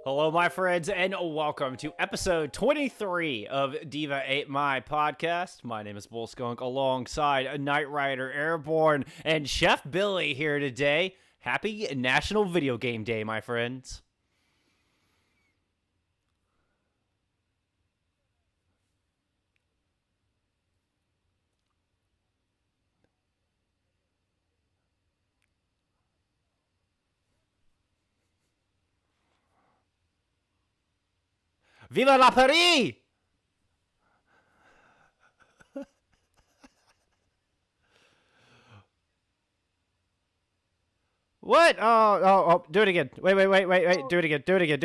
Hello, my friends, and welcome to episode 23 of D.VA, my podcast. My name is Bull Skunk, alongside Knight Rider Airborne and Chef Billy here today. Happy National Video Game Day, my friends. Viva la Paris! What? Oh, do it again. Wait. Do it again. Do it again,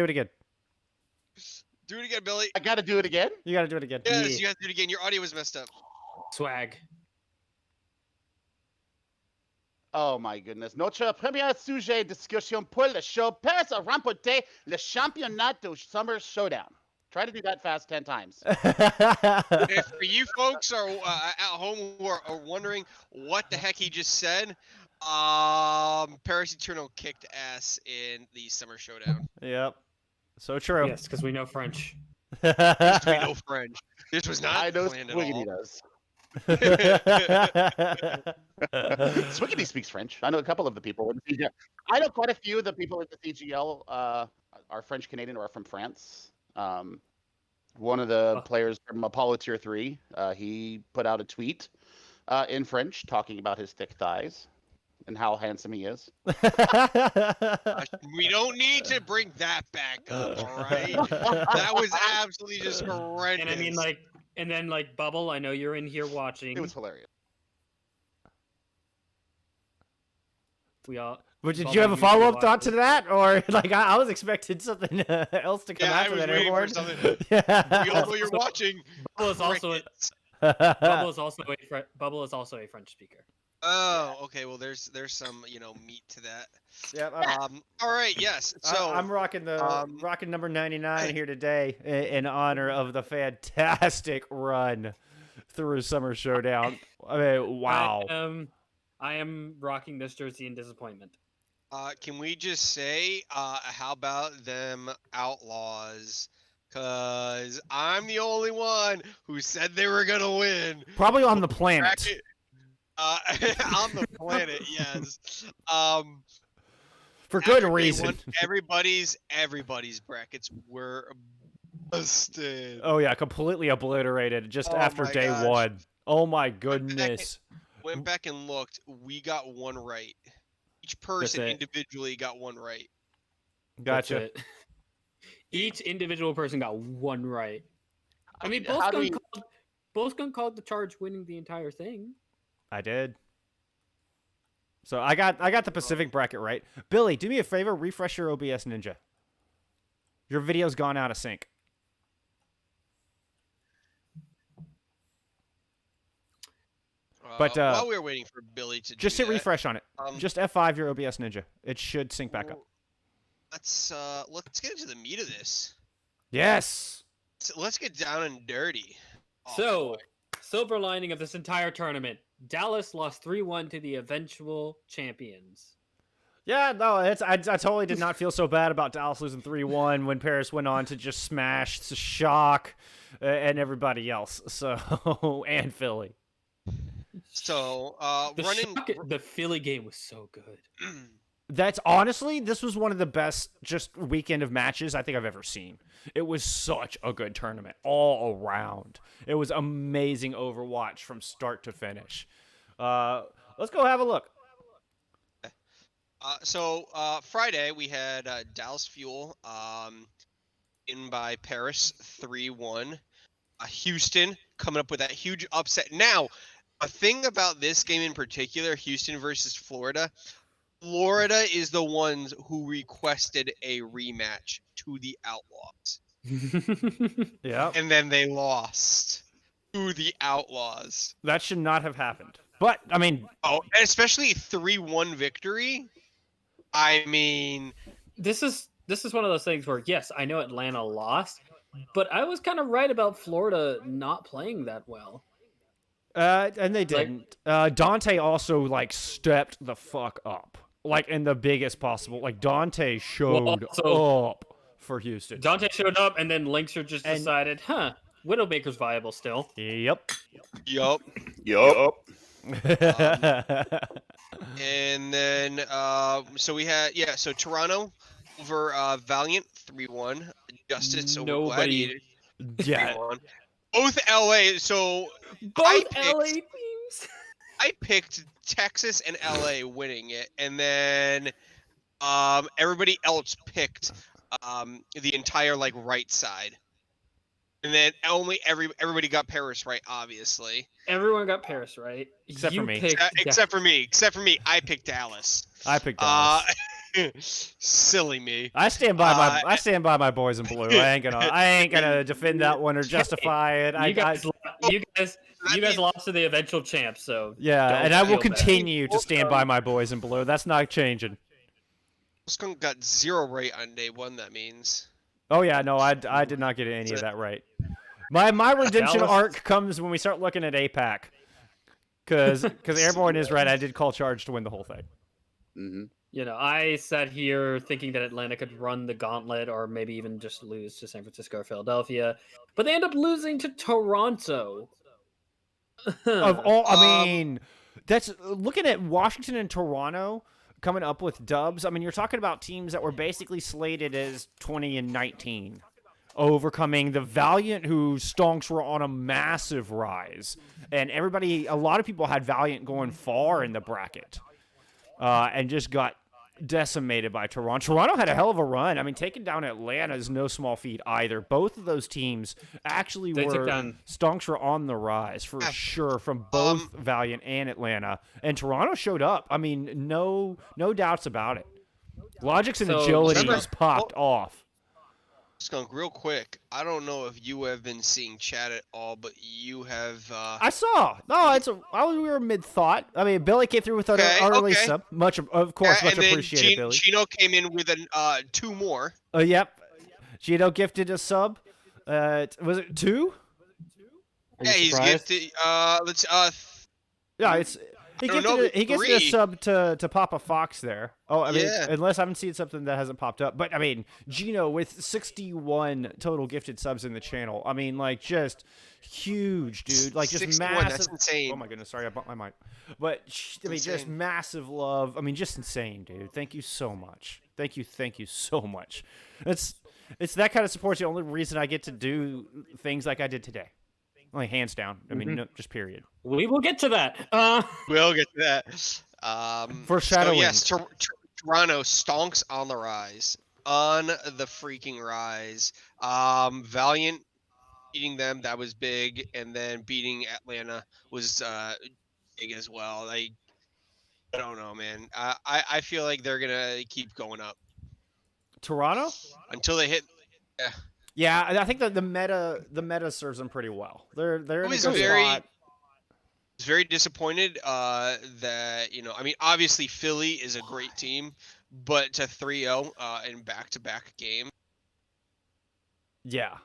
Billy. I gotta do it again? You gotta do it again. Yes, you have to do it again. Your audio was messed up. Swag. Oh my goodness. Notre premier sujet discussion pour le show. Paris a remporté le championnat du Summer Showdown. Try to do that fast 10 times. If for you folks are at home who are wondering what the heck he just said, Paris Eternal kicked ass in the Summer Showdown. Yep. So true. Yes, because we know French. Because we know French. This was not I know planned at Swiggity all. does. Swiggity speaks French. I know a couple of the people in the CGL. I know quite a few of the people in the CGL are French Canadian or are from France. One of the players from Apollo Tier 3, he put out a tweet in French talking about his thick thighs and how handsome he is. We don't need to bring that back up, all right? That was absolutely just horrendous. And I mean, and then Bubble, I know you're in here watching. It was hilarious. We all. But did Bubble, you have a should follow-up watch thought it. to that? Or, I was expecting something else to come Yeah, I after was that, waiting for Airborne. something. Yeah. We all know you're watching. Bubble is also Crickets. Bubble is also a French speaker. Oh, okay. Well, there's some meat to that. Yep, All right. Yes. So I'm rocking rocking number 99 here today in honor of the fantastic run through Summer Showdown. I mean, wow. I am rocking this jersey in disappointment. Can we just say, how about them Outlaws? Cause I'm the only one who said they were gonna win. Probably on the planet. On the planet, yes. For good After day reason. one, everybody's brackets were busted. Oh yeah, completely obliterated just Oh after my day gosh. one. Oh my goodness. Went back and looked. We got one right. Each person it. individually got one right. Gotcha. That's it. Each individual person got one right. I mean, How do we- both gun called the charge winning the entire thing. I did. So I got the Pacific bracket right. Billy, do me a favor, refresh your OBS Ninja. Your video's gone out of sync. But, while we were waiting for Billy to Just do hit that, refresh on it. Just F5 your OBS Ninja. It should sync back up. let's get into the meat of this. Yes. So let's get down and dirty. Oh, So, boy. silver lining of this entire tournament: Dallas lost 3-1 to the eventual champions. Yeah, no, I totally did not feel so bad about Dallas losing 3-1 when Paris went on to just smash Shock and everybody else. So and Philly. So The Philly game was so good. That's honestly, this was one of the best just weekend of matches I think I've ever seen. It was such a good tournament all around. It was amazing Overwatch from start to finish. Let's go have a look. So Friday we had Dallas Fuel in by Paris 3-1. Houston coming up with that huge upset. Now, a thing about this game in particular, Houston versus Florida. Florida is the ones who requested a rematch to the Outlaws. Yeah. And then they lost to the Outlaws. That should not have happened. But, I mean... Oh, and especially 3-1 victory. I mean... This is one of those things where, yes, I know Atlanta lost, but I was kind of right about Florida not playing that well. And they didn't. Dante also, stepped the fuck up. In the biggest possible... Dante showed up for Houston. Dante showed up, and then Linkser just And- decided, Widowmaker's viable still. Yep. Yup. Yup. And then so we had so Toronto over Valiant 3-1. Justice over Nobody- Gladiator yeah. 3-1. Both LA. So Both picked- LA teams. I picked Texas and LA winning it, and then everybody else picked the entire like right side, and then everybody got Paris right, obviously. Everyone got Paris right. Except for me. Except for me. I picked Dallas. I picked Dallas. Silly me. I stand by my boys in blue. I ain't gonna defend that one or justify it. You guys lost to the eventual champs, so Yeah, don't and I will feel bad. continue to stand by my boys in blue. That's not changing. Skunk got 0 right on day 1. That means. Oh yeah, no, I did not get any of that right. My redemption Dallas- arc comes when we start looking at APAC, because Airborne is right. I did call charge to win the whole thing. Mm-hmm. You know, I sat here thinking that Atlanta could run the gauntlet or maybe even just lose to San Francisco or Philadelphia, but they end up losing to Toronto. Of all, I mean, that's looking at Washington and Toronto coming up with dubs. I mean, you're talking about teams that were basically slated as 20 and 19, overcoming the Valiant, whose stonks were on a massive rise, and a lot of people had Valiant going far in the bracket, and just got decimated by Toronto. Toronto had a hell of a run. I mean, taking down Atlanta is no small feat either. Both of those teams actually stonks were on the rise for sure from both Valiant and Atlanta, and Toronto showed up. I mean, no doubts about it. Logic's and agility just popped off. Skunk, real quick. I don't know if you have been seeing chat at all, but you have. I saw. No, we were mid thought. I mean, Billy came through with our early sub. Much appreciated, Billy. Chino came in with 2 more. Yep. Chino gifted a sub. Was it 2? Yeah, he's gifted. Yeah, he gets a sub to Papa Fox there. Oh, I mean, Yeah. unless I haven't seen something that hasn't popped up. But I mean, Gino with 61 total gifted subs in the channel. I mean, like just huge, dude. Like just 61, massive. that's insane. Oh my goodness, sorry, I bumped my mic. But I mean, just massive love. I mean, just insane, dude. Thank you so much. Thank you so much. It's that kind of support's the only reason I get to do things like I did today. Only hands down. I mean, no, just period. We will get to that. We'll get to that. Foreshadowing. So yes, Toronto stonks on the rise. On the freaking rise. Valiant beating them, that was big, and then beating Atlanta was big as well. I don't know, man. I feel like they're gonna keep going up Toronto? until they hit. Yeah, I think that the meta serves them pretty well. They're in a good spot. Was very disappointed that I mean, obviously Philly is a great team, but to 3-0 in back-to-back game, Yeah,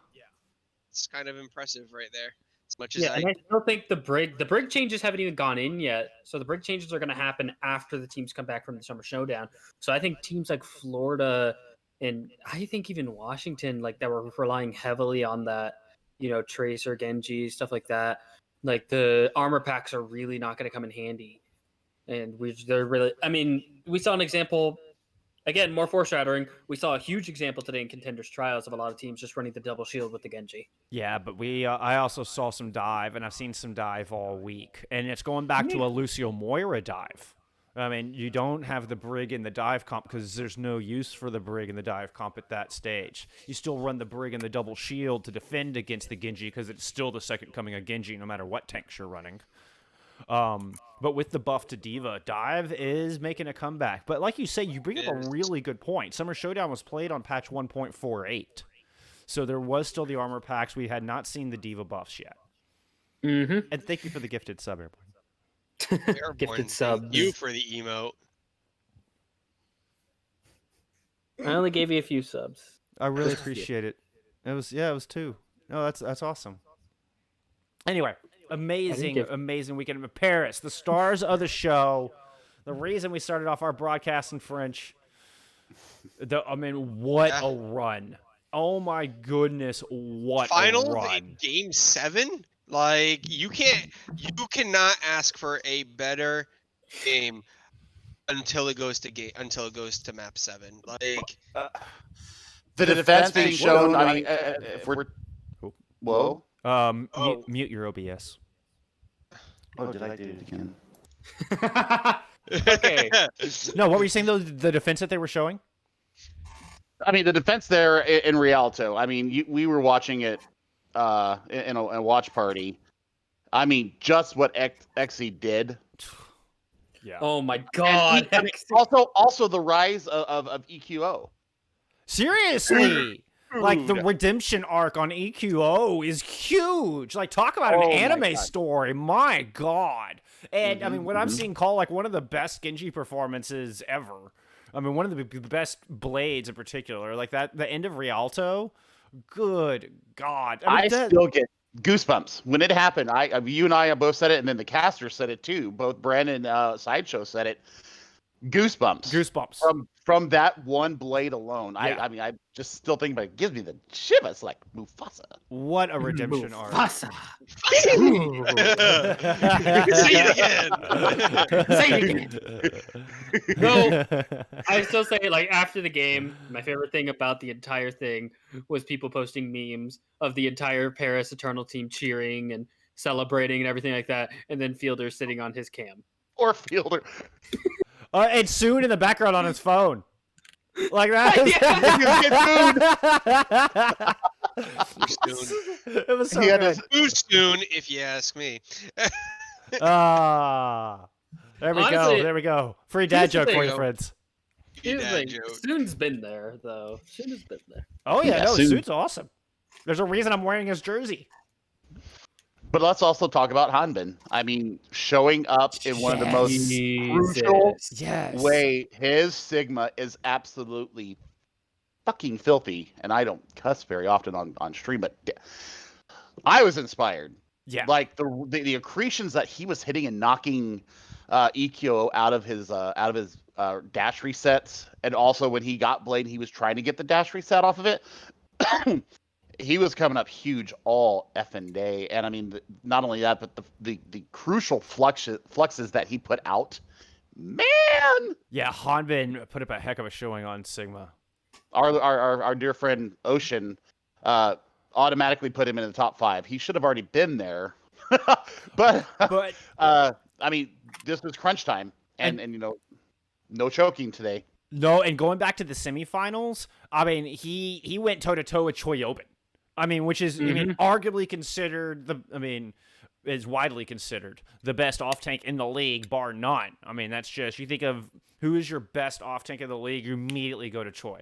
it's kind of impressive right there. As much as and I still think the brig changes haven't even gone in yet. So the brig changes are going to happen after the teams come back from the summer showdown. So I think teams like Florida and I think even Washington, like that were relying heavily on that, Tracer, Genji, stuff like that. Like the armor packs are really not going to come in handy. And we saw an example, again, more foreshadowing. We saw a huge example today in Contenders Trials of a lot of teams just running the double shield with the Genji. yeah, but I also saw some dive, and I've seen some dive all week, and it's going back to a Lucio Moira dive. I mean, you don't have the Brig in the dive comp because there's no use for the Brig in the dive comp at that stage. You still run the Brig in the double shield to defend against the Genji because it's still the second coming of Genji no matter what tanks you're running. But with the buff to D.Va, dive is making a comeback. But like you say, you bring up a really good point. Summer Showdown was played on patch 1.48. So there was still the armor packs. We had not seen the D.Va buffs yet. Mm-hmm. And thank you for the gifted sub, Airborne. Airborne, Gifted subs. thank you for the emote. I only gave you a few subs. I really appreciate it. It was 2. No, that's awesome. Anyway, amazing weekend in Paris. The stars of the show. The reason we started off our broadcast in French. What a run. Oh my goodness, what a Finals run. in Game 7? Like, you cannot ask for a better game until it goes to map 7. Like, The defense being shown. I mean, if we're whoa. Mute your OBS. Oh, did I do it again? Okay. No, what were you saying though? The defense that they were showing? I mean, the defense there in Rialto. I mean, we were watching it in a watch party. I mean, just what Xe did. Yeah. Oh my God. And also the rise of EQO. Seriously. Like the Dude. redemption arc on EQO is huge. Like talk about an Oh my anime God. story. My God. And I Mhm, mean, what I'm mhm. seeing call like one of the best Genji performances ever. I mean, one of the best blades in particular. Like that, the end of Rialto. Good God. I mean, Still get goosebumps when it happened. You and I both said it, and then the caster said it too. Both Brandon and Sideshow said it. Goosebumps from that one blade alone. Yeah. I mean, I just still think about it. It gives me the shivers like Mufasa. What a redemption arc. Mufasa. say it again. Say it again. No, I still say, like, after the game, my favorite thing about the entire thing was people posting memes of the entire Paris Eternal team cheering and celebrating and everything like that, and then Fielder sitting on his cam. Or Fielder. And Soon in the background on his phone. Like that. It was so He had good. Too soon, if you ask me. Ah. There we go. Honestly, There we go. Free dad here's the joke for thing, you, friends. Here's the Dad thing, joke. Soon's been there, though. Soon has been there. Oh yeah, Yeah, no, Soon. Suit's awesome. There's a reason I'm wearing his jersey. But let's also talk about Hanbin. I mean, showing up in one of the most crucial Yes. way. His Sigma is absolutely fucking filthy, and I don't cuss very often on stream, but I was inspired. Yeah. Like the accretions that he was hitting and knocking EQ out of his dash resets, and also when he got Blade, he was trying to get the dash reset off of it. He was coming up huge all effing day, and I mean, not only that, but the crucial fluxes that he put out, man. Yeah, Hanbin put up a heck of a showing on Sigma. Our dear friend Ocean automatically put him in the top 5. He should have already been there, but I mean, this was crunch time, and you know, no choking today. No, and going back to the semifinals, I mean, he went toe to toe with Choi Yobin. I mean, which is, I mean, arguably considered is widely considered the best off tank in the league, bar none. I mean, that's just, you think of who is your best off tank in the league, you immediately go to Choi.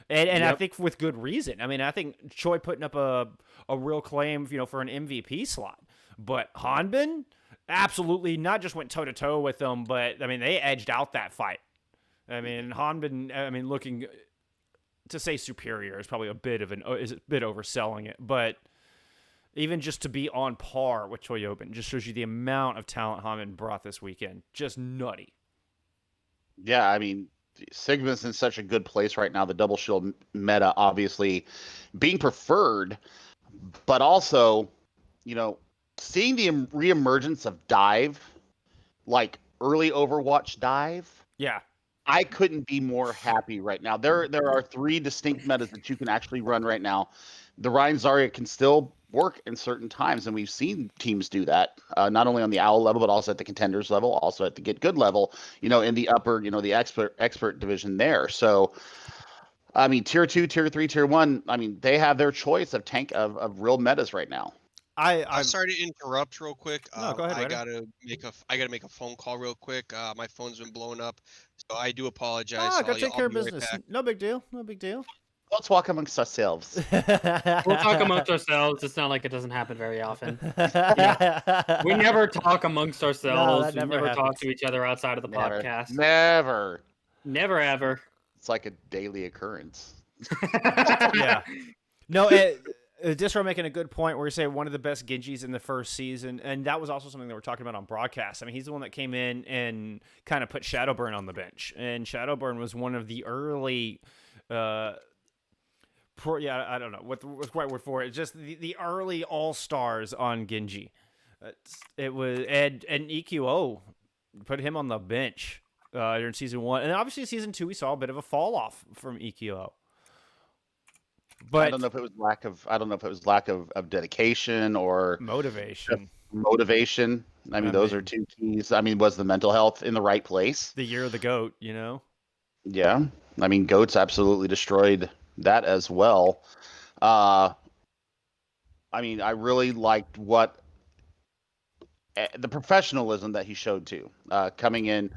And I think with good reason. I mean, I think Choi putting up a real claim, you know, for an MVP slot. But Hanbin absolutely not just went toe to toe with them, but I mean, they edged out that fight. I mean, Hanbin, I mean, looking to say superior is probably a bit overselling it, but even just to be on par with Choi Yobin just shows you the amount of talent Hanbin brought this weekend. Just nutty. Yeah, I mean, Sigma's in such a good place right now. The double shield meta obviously being preferred, but also, you know, seeing the reemergence of dive, like early Overwatch dive. Yeah. I couldn't be more happy right now. There are 3 distinct metas that you can actually run right now. The Ryan Zarya can still work in certain times, and we've seen teams do that, not only on the OWL level, but also at the contenders level, also at the get good level, you know, in the upper, you know, the expert division there. So, I mean, tier 2, tier 3, tier 1, I mean, they have their choice of real metas right now. I'm sorry to interrupt real quick. No, go ahead, I Ryder. gotta make a phone call real quick. My phone's been blowing up, so I do apologize. Go I'll take care of be right business. back. No big deal. No big deal. Let's walk amongst ourselves. We'll talk amongst ourselves. It's not like it doesn't happen very often. We never talk amongst ourselves. that We never never talk happens. to each other outside of the podcast. Never. Never ever. It's like a daily occurrence. Yeah. No, Distro making a good point where you say one of the best Genjis in the first season, and that was also something that we're talking about on broadcast. I mean, he's the one that came in and kind of put Shadowburn on the bench, and Shadowburn was one of the early I don't know what's the right word for it. Just the early all stars on Genji. It was and EQO put him on the bench during season 1, and obviously season 2 we saw a bit of a fall off from EQO. But I don't know if it was lack of dedication or motivation. motivation. I mean, those are mean, two keys. I mean, was the mental health in the right place? The year of the goat, Yeah. I mean, goats absolutely destroyed that as well. I mean, I really liked the professionalism that he showed too, coming in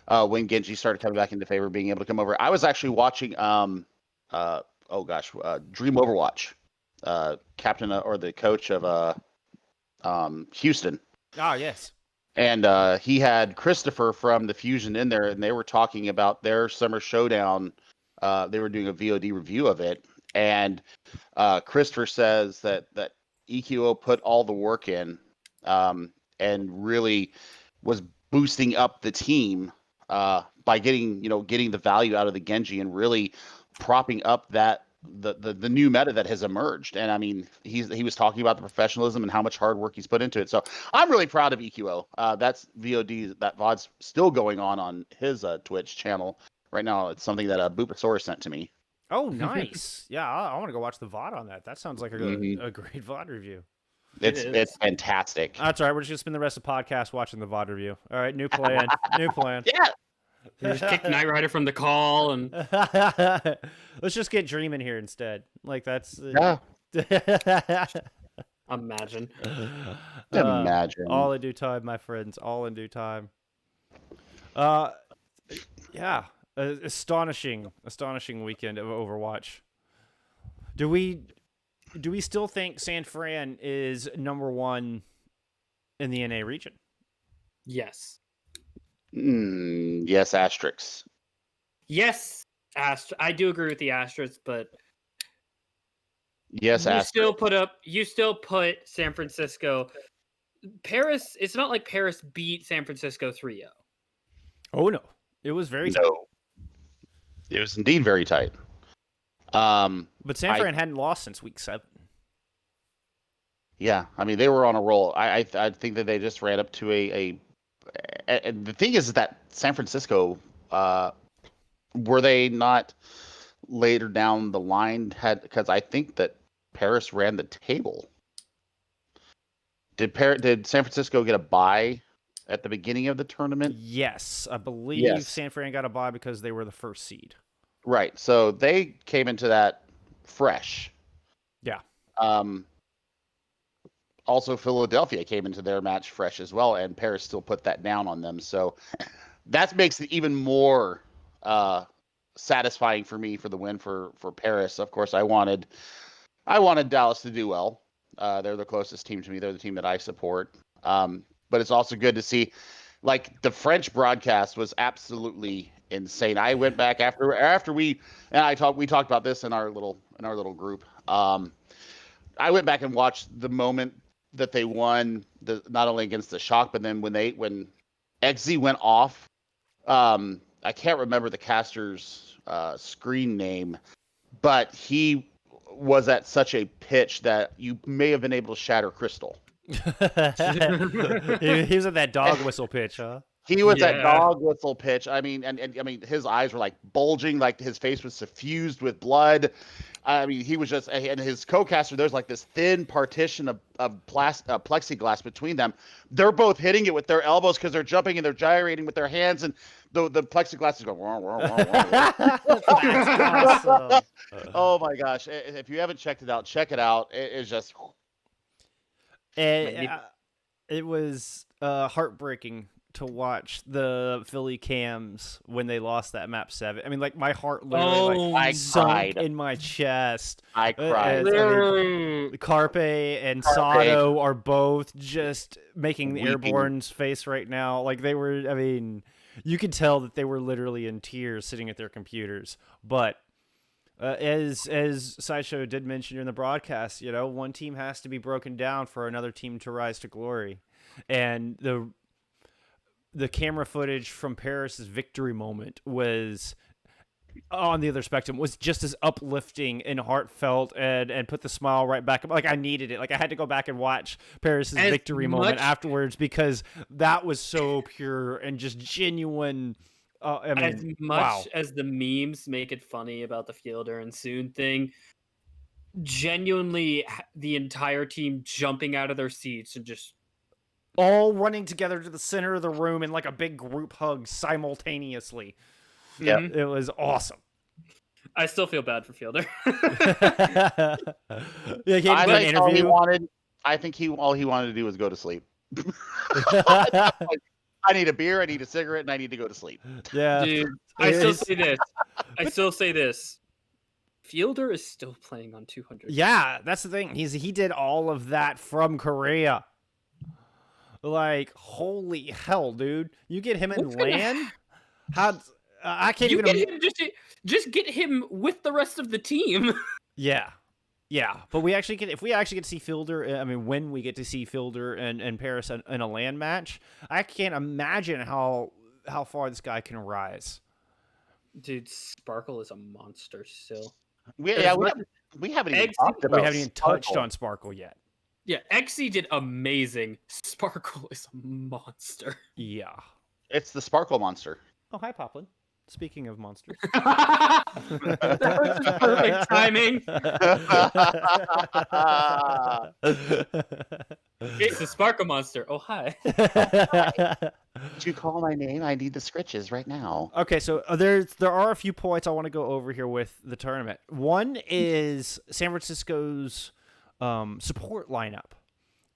when Genji started coming back into favor, being able to come over. I was actually watching, Dream Overwatch, captain or the coach of Houston. Ah, yes. And he had Christopher from the Fusion in there, and they were talking about their Summer Showdown. They were doing a VOD review of it, and Christopher says that EQO put all the work in, and really was boosting up the team by getting the value out of the Genji and really propping up the new meta that has emerged. And I mean, he was talking about the professionalism and how much hard work he's put into it. So I'm really proud of EQO. That's VOD's still going on his Twitch channel right now. It's something that Boopasaurus sent to me. Oh, nice. Yeah, I want to go watch the VOD on that. That sounds like a Mhm. great VOD review. It's fantastic. That's all right. We're just going to spend the rest of the podcast watching the VOD review. All right, new plan. New plan. Yeah. You just kick Knight Rider from the call, and Let's just get Dream in here instead. Like, that's... Yeah. imagine. Imagine. All in due time, my friends. All in due time. Yeah. Astonishing weekend of Overwatch. Do we still think San Fran is number 1 in the NA region? Yes. Yes, asterisks. Yes, I do agree with the asterisks, but Yes, you still put San Francisco. Paris, it's not like Paris beat San Francisco 3-0. Oh no. It was very tight. No. It was indeed very tight. But San Fran hadn't lost since week 7. Yeah, I mean they were on a roll. I think that they just ran up to and the thing is that San Francisco, were they not later down the line because I think that Paris ran the table. Did San Francisco get a bye at the beginning of the tournament? Yes, I believe Yes. San Fran got a bye because they were the first seed. Right. So they came into that fresh. Yeah. Also, Philadelphia came into their match fresh as well, and Paris still put that down on them. So that makes it even more satisfying for me for the win for Paris. Of course, I wanted Dallas to do well. They're the closest team to me. They're the team that I support. But it's also good to see, like, the French broadcast was absolutely insane. I went back after we talked about this in our little group. I went back and watched the moment that they won, not only against the Shock, but then when XZ went off. I can't remember the caster's screen name, but he was at such a pitch that you may have been able to shatter crystal. He was at that dog whistle pitch, huh? He was at dog whistle pitch. I mean, and I mean, his eyes were like bulging, like his face was suffused with blood. I mean, he was just, and his co-caster, there's like this thin partition of plexiglass between them. They're both hitting it with their elbows because they're jumping and they're gyrating with their hands, and the plexiglass is going. Wah, wah, wah, wah. That's awesome. Oh my gosh! If you haven't checked it out, check it out. It's just. It was heartbreaking to watch the Philly cams when they lost that map 7. I mean, like, my heart literally sunk cried in my chest. I cried. Carpe and Sato are both just making the Airborne's face right now. Like, they were, I mean, you could tell that they were literally in tears sitting at their computers. But as Sideshow did mention in the broadcast, one team has to be broken down for another team to rise to glory. And the camera footage from Paris's victory moment was on the other spectrum was just as uplifting and heartfelt and put the smile right back. Like I needed it. Like I had to go back and watch Paris's As victory moment much- afterwards because that was so pure and just genuine. I mean, As much wow. as the memes make it funny about the Fielder and Soon thing, genuinely the entire team jumping out of their seats and just All running together to the center of the room in like a big group hug simultaneously. Yep. Mhm. It was awesome. I still feel bad for Fielder. Yeah, he had I to do an think all he interview. wanted. I think all he wanted to do was go to sleep. I need a beer, I need a cigarette, and I need to go to sleep. Yeah. Dude, I still It's- say this. I still say this. Fielder is still playing on 200. Yeah, that's the thing. He did all of that from Korea. Like, holy hell, dude! You get him in What's gonna LAN? How? I can't You even. get him just get him with the rest of the team. Yeah, yeah. But we actually get if we actually get to see Fielder. I mean, when we get to see Fielder and Paris in a LAN match, I can't imagine how far this guy can rise. Dude, Sparkle is a monster still. We, As yeah, much we haven't even Eggsy- talked about. We haven't even touched Sparkle. on Sparkle yet. Yeah, Xe did amazing. Sparkle is a monster. Yeah. It's the Sparkle monster. Oh, hi, Poplin. Speaking of monsters. That was just perfect timing. It's the Sparkle monster. Oh hi. Did you call my name? I need the scritches right now. Okay, so there are a few points I want to go over here with the tournament. One is San Francisco's support lineup.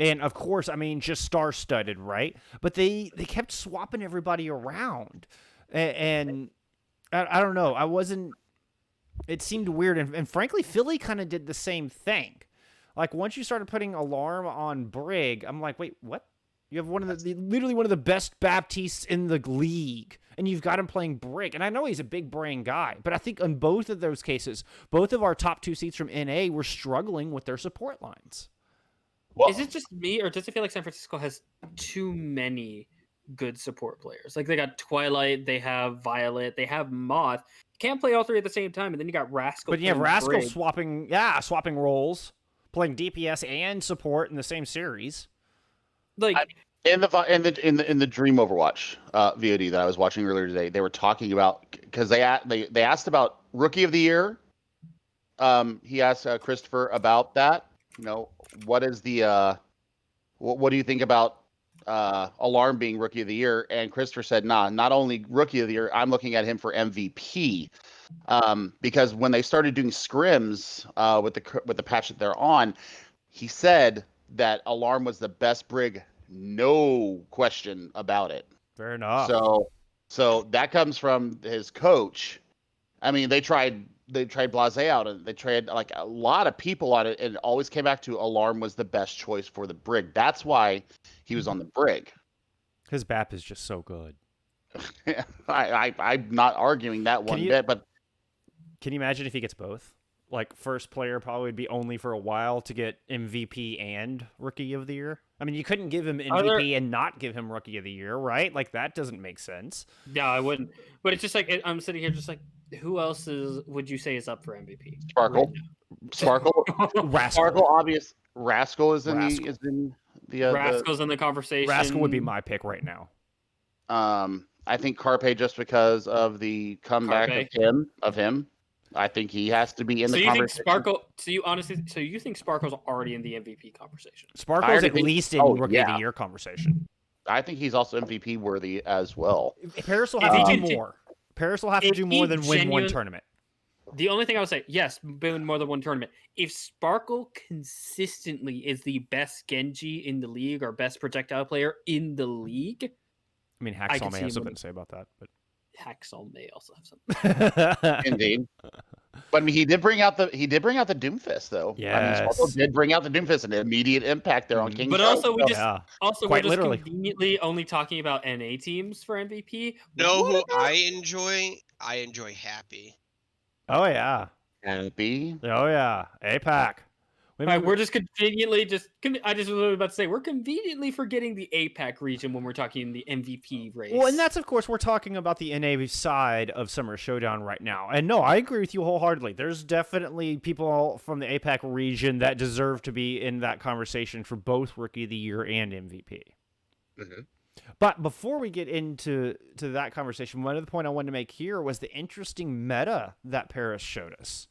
And of course, I mean, just star-studded, right? But they kept swapping everybody around. And I don't know. It seemed weird. And frankly, Philly kind of did the same thing. Like, once you started putting Alarm on Brig, I'm like, wait, what? You have literally one of the best Baptistes in the league, and you've got him playing Brig. And I know he's a big brain guy, but I think in both of those cases, both of our top two seats from NA were struggling with their support lines. Well, Is it just me, or does it feel like San Francisco has too many good support players? Like they got Twilight, they have Violet, they have Moth. Can't play all three at the same time, and then you got Rascal. But yeah, playing Rascal Brig. swapping roles, playing DPS and support in the same series. Like in the Dream Overwatch VOD that I was watching earlier today, they were talking about because they asked about Rookie of the Year. He asked Christopher about that. You know, what is the what do you think about Alarm being Rookie of the Year? And Christopher said, nah, not only Rookie of the Year, I'm looking at him for MVP. Because when they started doing scrims with the patch that they're on, he said that Alarm was the best Brig, no question about it. Fair enough. So that comes from his coach. I mean, they tried Blase out, and they tried like a lot of people on it, and it always came back to Alarm was the best choice for the Brig. That's why he was on the Brig. His BAP is just so good. I'm not arguing that one bit, but Can you imagine if he gets both? Like, first player probably would be only for a while to get MVP and Rookie of the Year. I mean, you couldn't give him MVP and not give him Rookie of the Year, right? Like, that doesn't make sense. yeah, I wouldn't. But it's just like I'm sitting here, just like, who else would you say is up for MVP? Sparkle, Sparkle, Rascal. Sparkle, obvious. Rascal is in Rascal. the Rascal's in the conversation. Rascal would be my pick right now. I think Carpe just because of the comeback of him. I think he has to be in the conversation. Think Sparkle? So you think Sparkle's already in the MVP conversation? Sparkle's at least in Rookie of the Year conversation. I think he's also MVP worthy as well. Paris will have to do more. Paris will have to do more than win one tournament. The only thing I would say, yes, win more than one tournament. If Sparkle consistently is the best Genji in the league or best projectile player in the league, I mean, Hacksaw may have something to say about that, but Hacksaw may also have something. Indeed. But I mean, he did bring out the Doomfist though. Yes. I mean, Sparkle did bring out the Doomfist, an immediate impact there on King. But also, we're just literally conveniently only talking about NA teams for MVP. Know who I enjoy? I enjoy Happy. Oh yeah. Happy. Oh yeah. APAC. All right, we're just conveniently I just was about to say we're conveniently forgetting the APAC region when we're talking the MVP race. Well, and that's, of course, we're talking about the NA side of Summer Showdown right now. And no, I agree with you wholeheartedly. There's definitely people from the APAC region that deserve to be in that conversation for both Rookie of the Year and MVP. Mhm. But before we get into that conversation, one other point I wanted to make here was the interesting meta that Paris showed us.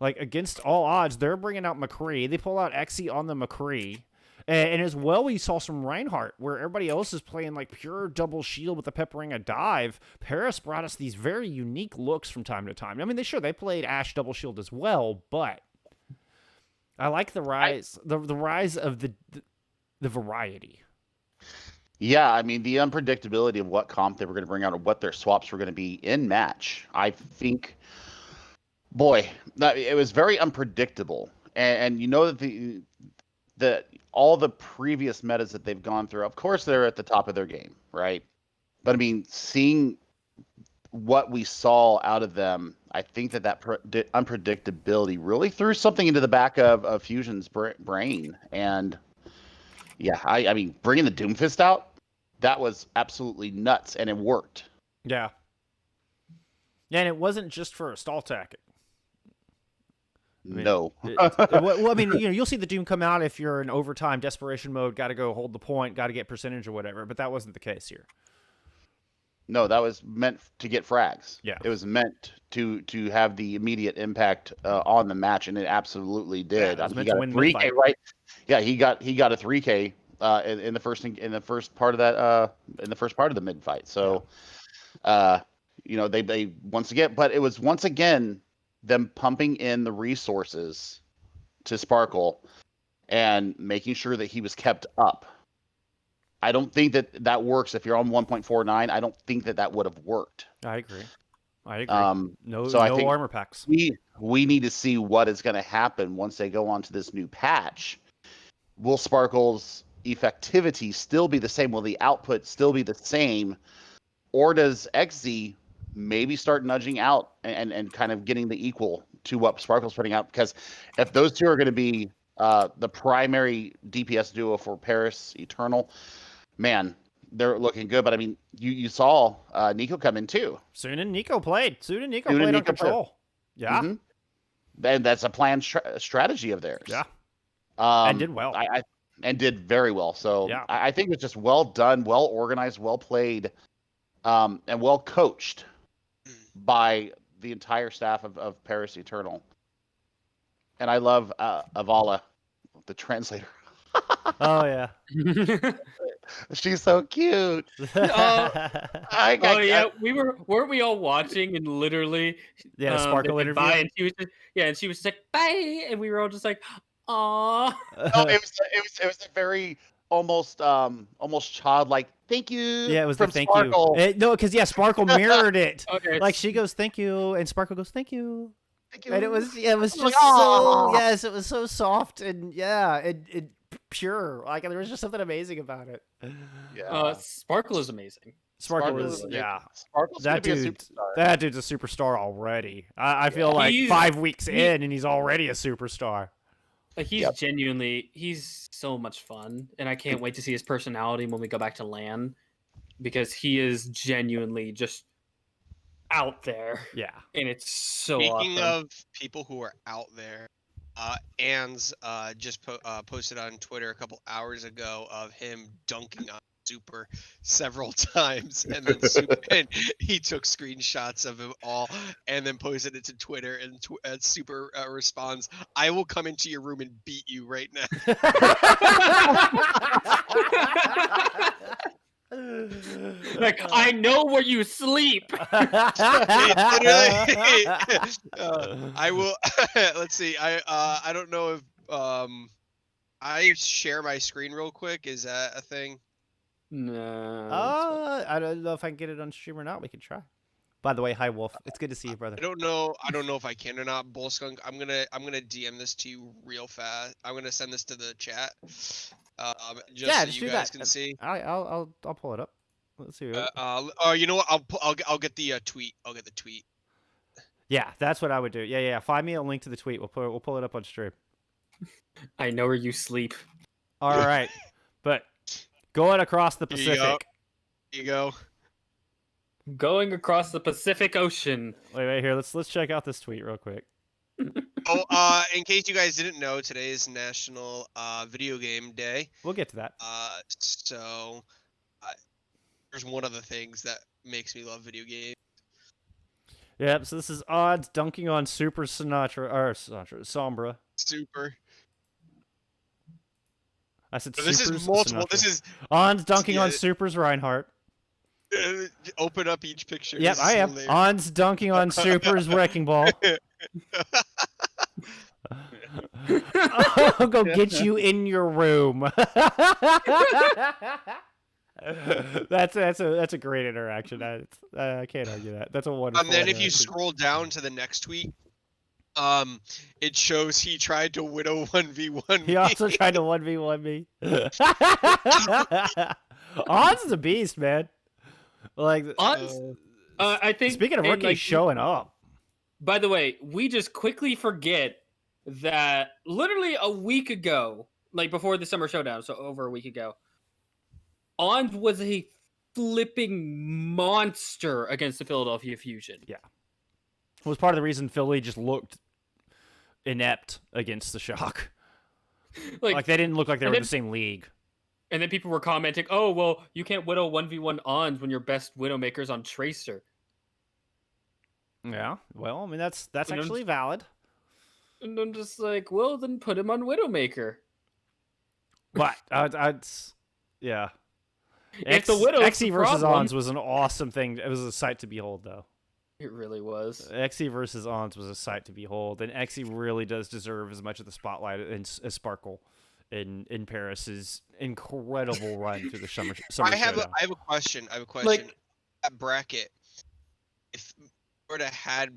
Like, against all odds, they're bringing out McCree. They pull out Exy on the McCree. And as well, we saw some Reinhardt, where everybody else is playing like pure double shield with the peppering a dive. Paris brought us these very unique looks from time to time. I mean, they played Ashe double shield as well, but I like the rise, the rise of the variety. Yeah, I mean, the unpredictability of what comp they were going to bring out or what their swaps were going to be in match. I think, boy, it was very unpredictable. And you know that all the previous metas that they've gone through, of course, they're at the top of their game, right? But I mean, seeing what we saw out of them, I think that unpredictability really threw something into the back of Fusion's brain. And yeah, I mean, bringing the Doomfist out, that was absolutely nuts, and it worked. Yeah. Yeah, and it wasn't just for a stall tactic. I mean, No. Well, I mean, you'll see the Doom come out if you're in overtime desperation mode, got to go hold the point, got to get percentage or whatever, but that wasn't the case here. No, that was meant to get frags. Yeah. It was meant to have the immediate impact on the match, and it absolutely did. Yeah, it was meant he to got win a 3K, mid-fight. right? Yeah, he got a 3K in the first part of that in the first part of the mid fight. So, they once again, but it was once again them pumping in the resources to Sparkle and making sure that he was kept up. I don't think that works if you're on 1.49. I don't think that would have worked. I agree. No I think armor packs. We need to see what is going to happen once they go on to this new patch. Will Sparkle's effectivity still be the same? Will the output still be the same? Or does XZ maybe start nudging out and kind of getting the equal to what Sparkle's putting out? Because if those two are going to be the primary DPS duo for Paris Eternal, man, they're looking good. But I mean, you saw Nico come in too. Soon and Nico played on control. Yeah. Mm-hmm. And that's a planned strategy of theirs. Yeah. And did well. And did very well. So yeah. I think it's just well done, well organized, well played, and well coached by the entire staff of Paris Eternal. And I love Avala, the translator. Oh yeah. She's so cute. Weren't we all watching and literally Sparkle interview? And she was just like bye, and we were all just like, aw. No, it was a very almost childlike thank you. Yeah, it was from the thank Sparkle. you. No, because Sparkle mirrored it. Okay. Like she goes thank you, and Sparkle goes thank you. Thank you. And it was just like, it was so soft and it pure. Like there was just something amazing about it. Yeah. Sparkle is amazing. Sparkle is Sparkle's that dude's a superstar already. I feel like 5 weeks in and he's already a superstar. Like he's so much fun, and I can't wait to see his personality when we go back to LAN, because he is genuinely just out there. Yeah, and it's so Speaking awesome. of people who are out there, Ans just posted on Twitter a couple hours ago of him dunking on Super several times, and then and he took screenshots of them all and then posted it to Twitter, and Super responds, "I will come into your room and beat you right now." Like, I know where you sleep. I will. Let's see. I don't know if I share my screen real quick. Is that a thing? No. I don't know if I can get it on stream or not. We can try. By the way, hi Wolf. It's good to see you, brother. I don't know if I can or not. Bullskunk, I'm gonna DM this to you real fast. I'm gonna send this to the chat. Just so you guys can see. I'll pull it up. Let's see. You know what? I'll get the tweet. I'll get the tweet. Yeah, that's what I would do. Yeah. Find me a link to the tweet. We'll pull it up on stream. I know where you sleep. All right, but going across the Here you go. Pacific. Here you go. Going across the Pacific Ocean. Wait, here. Let's check out this tweet real quick. Oh, in case you guys didn't know, today is National Video Game Day. We'll get to that. So here's one of the things that makes me love video games. Yep. So this is odds dunking on Super Sombra. Super. I said So this Supers is multiple. Sinatra. This is Ons dunking on Supers Reinhardt. open up each picture. Yep, This I is am. hilarious. Ons dunking on Supers Wrecking Ball. I'll go get you in your room. That's a great interaction. I can't argue that. That's a wonderful. And then if you interaction. scroll down to the next tweet, it shows he tried to widow 1v1. He also tried to 1v1 me. Ons is a beast, man. Like Ons, I think. speaking of and, rookies like, showing up. By the way, we just quickly forget that literally a week ago, like before the Summer Showdown, so over a week ago, Ons was a flipping monster against the Philadelphia Fusion. It was part of the reason Philly just looked inept against the Shock. Like they didn't look like they were in the same league. And then people were commenting, "Oh, well, you can't widow 1v1 Ons when your best widowmaker's on Tracer." Yeah, well, I mean that's And I'm actually valid. And I'm just like, well, then put him on Widowmaker. But yeah. If the Widow's XE the versus problem- Ons was an awesome thing. It was a sight to behold, though. It really was. XE versus Ons was a sight to behold, and XE really does deserve as much of the spotlight as Sparkle in Paris's incredible run through the summer I have showdown. a question. Like- That bracket, if Florida had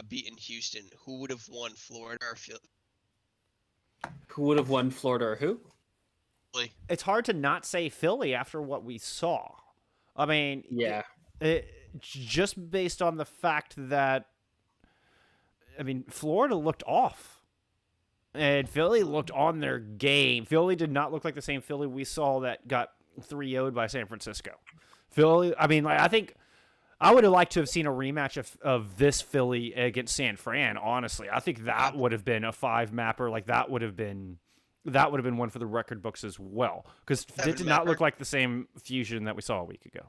beaten Houston, who would have won, Florida or Philly? Who would have won, Florida or who? It's hard to not say Philly after what we saw. I mean, Yeah. just based on the fact that, I mean, Florida looked off. And Philly looked on their game. Philly did not look like the same Philly we saw that got 3-0'd by San Francisco. Philly, I mean, like, I think I would have liked to have seen a rematch of this Philly against San Fran, honestly. I think that would have been a 5-mapper. Like, that would have been one for the record books as well. Because it did not look like the same Fusion that we saw a week ago.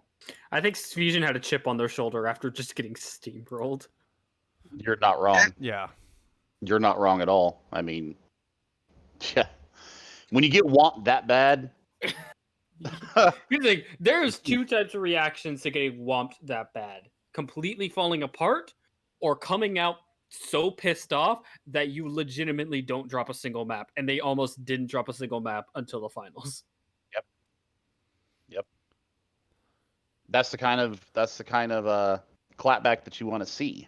I think Fusion had a chip on their shoulder after just getting steamrolled. You're not wrong. Yeah. You're not wrong at all. I mean, yeah. When you get whomped that bad, Here's the thing, there's two types of reactions to getting whomped that bad. Completely falling apart or coming out so pissed off that you legitimately don't drop a single map. And they almost didn't drop a single map until the finals. Yep. That's the kind of clapback that you want to see.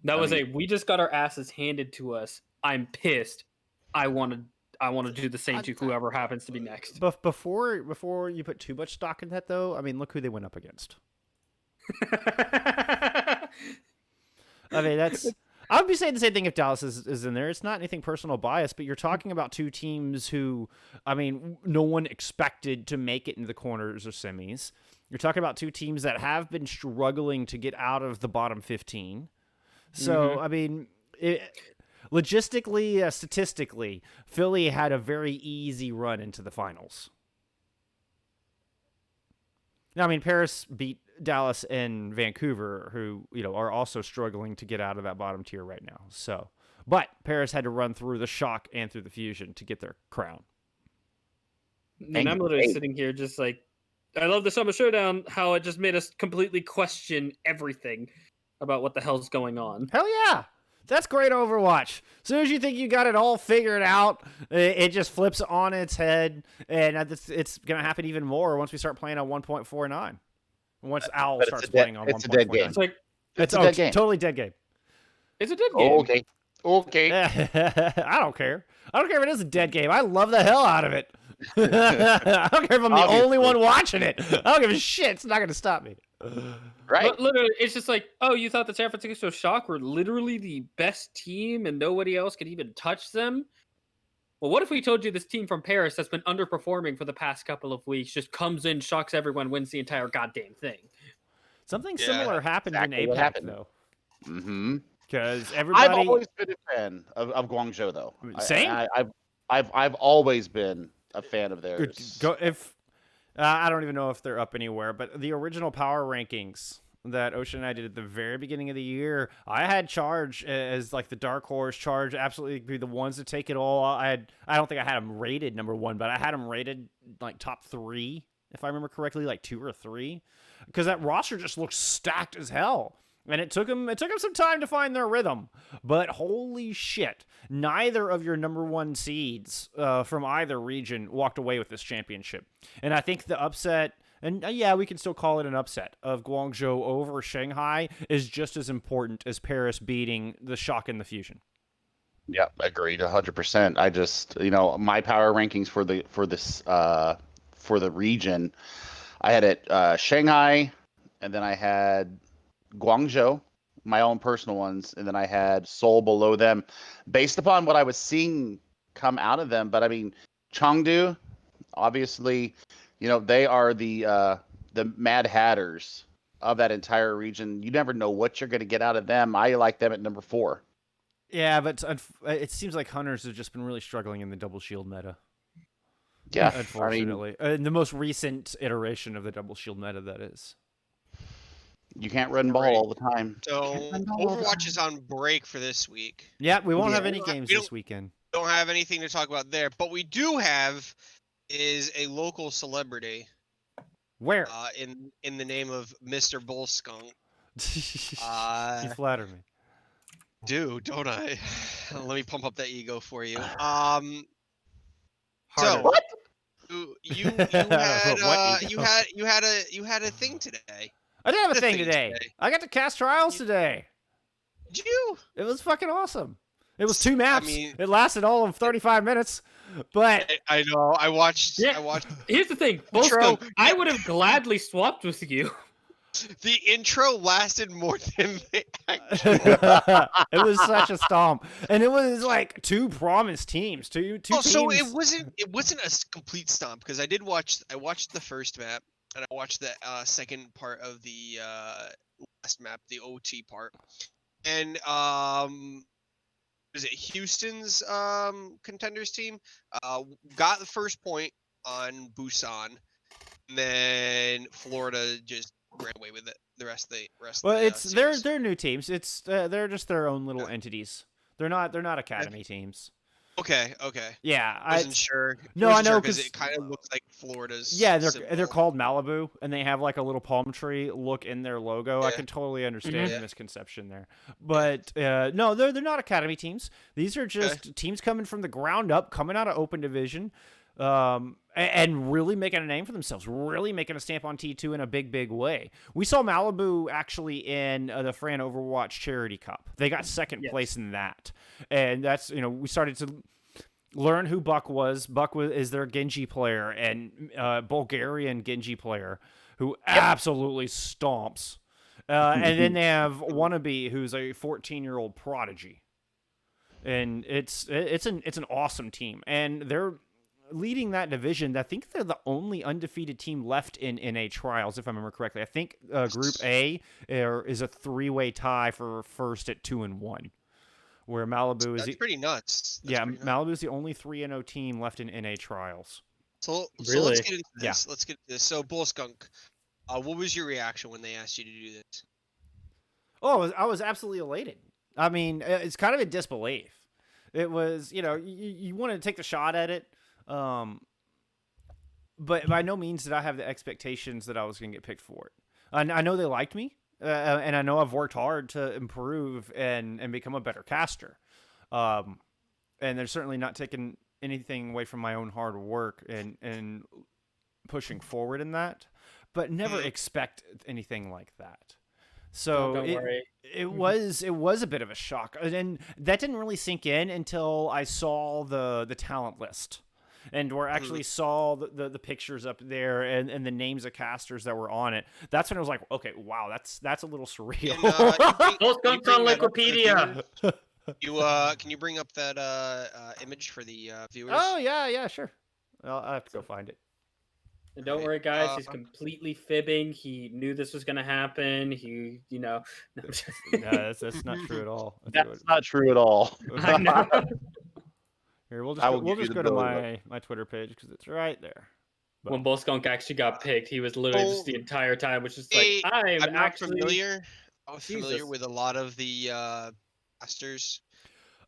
That I was mean- we just got our asses handed to us. I'm pissed. I want to do the same to whoever happens to be next. But before you put too much stock in that, though, I mean, look who they went up against. I mean, I would be saying the same thing if Dallas is in there. It's not anything personal bias, but you're talking about two teams who, I mean, no one expected to make it into the corners or semis. You're talking about two teams that have been struggling to get out of the bottom 15. So, I mean, logistically, statistically, Philly had a very easy run into the finals. Now, I mean, Paris beat Dallas and Vancouver, who, are also struggling to get out of that bottom tier right now. So, but Paris had to run through the Shock and through the Fusion to get their crown. And I'm literally sitting here just like, I love the Summer Showdown, how it just made us completely question everything about what the hell's going on. Hell yeah! That's great Overwatch. As soon as you think you got it all figured out, it just flips on its head, and it's going to happen even more once we start playing on 1.49. Once Owl But starts playing on 1.49. it's a dead game. It's like, It's a dead game. Totally dead game. it's a dead game. Okay. I don't care. I don't care if it is a dead game. I love the hell out of it. I don't care if I'm the Obviously. only one watching it. I don't give a shit. It's not going to stop me. Right? But literally, it's just like, oh, you thought the San Francisco Shock were literally the best team and nobody else could even touch them? Well, what if we told you this team from Paris that's been underperforming for the past couple of weeks just comes in, shocks everyone, wins the entire goddamn thing? Something Yeah, similar happened exactly in what APAC, happened. though. Mm-hmm. Because I've everybody... always been a fan of Guangzhou, though. Same? I've always been a fan of theirs. Go if I don't even know if they're up anywhere, but the original power rankings that Ocean and I did at the very beginning of the year, I had Charge as like the dark horse. Charge absolutely be the ones to take it all. I don't think I had them rated number 1, but I had them rated like top 3, if I remember correctly, like 2 or 3, because that roster just looks stacked as hell. And it took them some time to find their rhythm. But holy shit, neither of your number 1 seeds from either region walked away with this championship. And I think the upset, and yeah, we can still call it an upset, of Guangzhou over Shanghai is just as important as Paris beating the Shock and the Fusion. Yeah, agreed 100%. I just, my power rankings for the region, I had it Shanghai, and then I had Guangzhou, my own personal ones, and then I had Seoul below them, based upon what I was seeing come out of them. But I mean, Chengdu, obviously, they are the Mad Hatters of that entire region. You never know what you're going to get out of them. I like them at number 4. Yeah, but it seems like Hunters have just been really struggling in the double shield meta. Yeah, unfortunately, in the most recent iteration of the double shield meta, that is. You can't run ball all the time. So Overwatch is on break for this week. Yeah, we won't have any games this weekend. Don't have anything to talk about there, but we do have is a local celebrity. Where? In the name of Mr. Bullskunk. You flatter me. Don't I? Let me pump up that ego for you. Harder. What? You had a thing today. I did have a The thing thing today. today. I got to cast trials today. Did you? It was fucking awesome. It was 2 maps. mean- It lasted all of 35 minutes. But I know. I watched. Yeah. I watched Here's the thing, Intro. Bullskunk, I would have gladly swapped with you. the intro lasted more than the actual. it was such a stomp, and it was like 2 promised teams. Two teams. So it wasn't a complete stomp because I watched the first map and I watched the second part of the last map, the OT part, and was it Houston's contenders team got the first point on Busan, and then Florida just ran away with it. The rest of the Well, of the series. they're new teams. It's they're just their own little entities. They're not academy teams. Okay. Yeah, I wasn't sure. No, I know, because 'cause- it kind of looks like Florida's. Yeah, they're symbol. called Malibu, and they have like a little palm tree look in their logo. I Yeah. can totally understand the Mhm. misconception there, but no, they're not academy teams. These are just teams coming from the ground up, coming out of open division, and really making a name for themselves, really making a stamp on T2 in a big way. We saw Malibu actually in the Fran Overwatch Charity Cup. They got second place in that, and that's we started to learn who Buck was. Buck is their Genji player, and Bulgarian Genji player who absolutely stomps. And then they have Wannabe, who's a 14-year-old prodigy, and it's an awesome team, and they're leading that division. I think they're the only undefeated team left in NA trials, if I remember correctly. I think Group A is a 3-way tie for first at 2-1. Where Malibu is That's pretty nuts. Malibu is the only 3-0 team left in NA trials. So Really? let's get into this. Yeah. Let's get into this. So Bullskunk, what was your reaction when they asked you to do this? Oh, I was absolutely elated. I mean, it's kind of in disbelief. It was, you wanted to take the shot at it, but by no means did I have the expectations that I was going to get picked for it. I know they liked me. And I know I've worked hard to improve and become a better caster. And they're certainly not taking anything away from my own hard work and pushing forward in that. But never expect anything like that. So Don't worry. it was a bit of a shock. And that didn't really sink in until I saw the talent list. And where I actually saw the pictures up there and the names of casters that were on it. That's when I was like, okay, wow, that's a little surreal. And, Bullskunk's on Wikipedia. You can you bring up that image for the viewers? Oh yeah, sure. I'll have to go find it. And don't Right. worry, guys. He's completely fibbing. He knew this was going to happen. He, no, I'm just- No, that's not true at all. That's not true at all. I know. Here, we'll I will we'll give you just the go to build. my Twitter page because it's right there. When Bullskunk actually got picked, he was literally just the entire time, which is like, Hey, I'm not actually familiar. I was familiar Jesus. with a lot of the casters.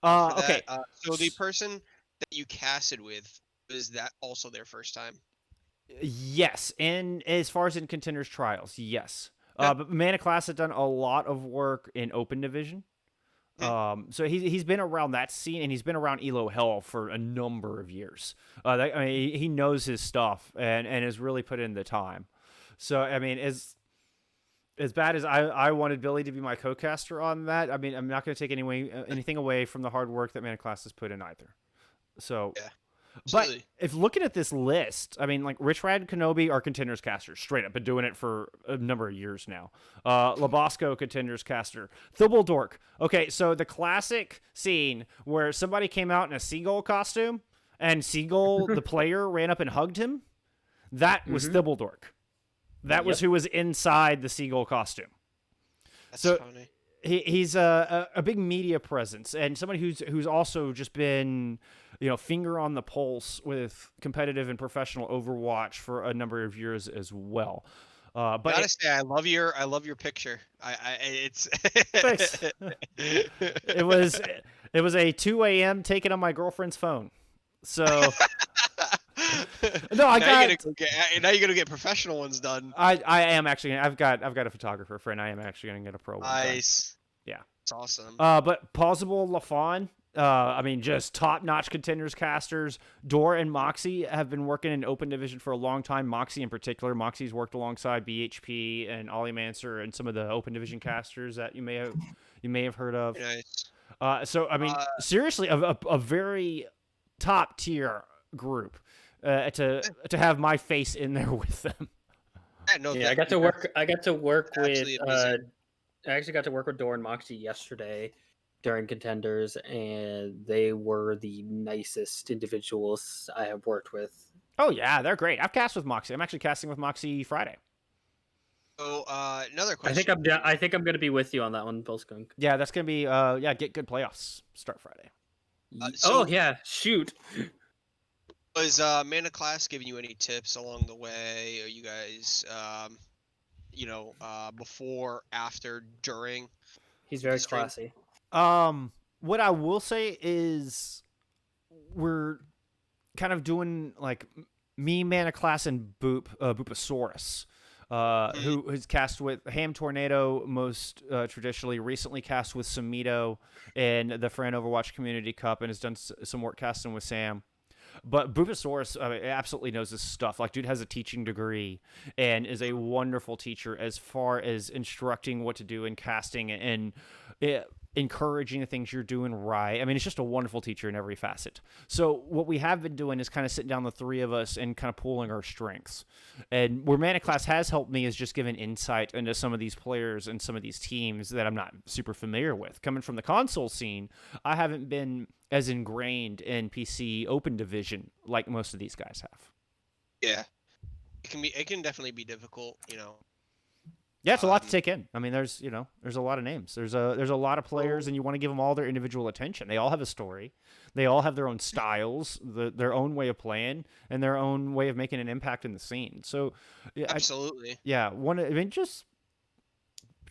For Okay. that. So the person that you casted with, was that also their first time? Yes, and as far as in contenders trials, yes. Okay. But Mana Class has done a lot of work in open division. So he's been around that scene, and he's been around Elo Hell for a number of years. I mean, he knows his stuff and has really put in the time. So I mean, as bad as I wanted Billy to be my co-caster on that, I mean, I'm not going to take anything away from the hard work that Mana Class has put in either. So. Yeah. But Absolutely. if looking at this list, I mean, like Rich Rad Kenobi are contenders casters, straight up, been doing it for a number of years now. Labosco contenders caster. Thibble Dork. Okay, so the classic scene where somebody came out in a seagull costume and Seagull, the player, ran up and hugged him, that was Thibble Dork. That was who was inside the seagull costume. That's so- funny. He's a big media presence and somebody who's also just been, finger on the pulse with competitive and professional Overwatch for a number of years as well. But Gotta say, I love your picture. It's. Thanks. it was a 2 a.m. taken on my girlfriend's phone. So no, now you're gonna get professional ones done. I am actually. I've got a photographer friend. I am actually gonna get a pro one done. Nice. Yeah. It's awesome. But Plausible LaFawn, I mean, just top-notch contenders casters. Dor and Moxie have been working in open division for a long time. Moxie in particular. Moxie's worked alongside BHP and Ollie Manser and some of the open division casters that you may have heard of. Nice. So I mean, seriously, a very top-tier group to have my face in there with them. Yeah, I got to work with. Absolutely amazing. I actually got to work with Dor and Moxie yesterday during contenders, and they were the nicest individuals I have worked with. Oh yeah, they're great. I've cast with Moxie. I'm actually casting with Moxie Friday. So another question. I think I'm gonna be with you on that one, Bullskunk. Yeah, that's gonna be get good playoffs start Friday. So- oh yeah, shoot. Was Mana Class giving you any tips along the way? Are you guys, before, after, during? He's very Stream. classy. What I will say is we're kind of doing like me, Mana Class, and Boopasaurus, who has cast with Ham Tornado most traditionally, recently cast with Samito in the Fran Overwatch Community Cup, and has done some work casting with Sam. But Boopasaurus absolutely knows this stuff. Like, dude has a teaching degree and is a wonderful teacher as far as instructing what to do in casting and encouraging the things you're doing right. I mean, it's just a wonderful teacher in every facet. So what we have been doing is kind of sitting down, the three of us, and kind of pooling our strengths. And where Mana Class has helped me is just giving insight into some of these players and some of these teams that I'm not super familiar with. Coming from the console scene, I haven't been as ingrained in PC open division like most of these guys have. Yeah. It can definitely be difficult, Yeah, it's a lot to take in. I mean, there's a lot of names. There's a lot of players, and you want to give them all their individual attention. They all have a story. They all have their own styles, their own way of playing, and their own way of making an impact in the scene. So, yeah, Absolutely.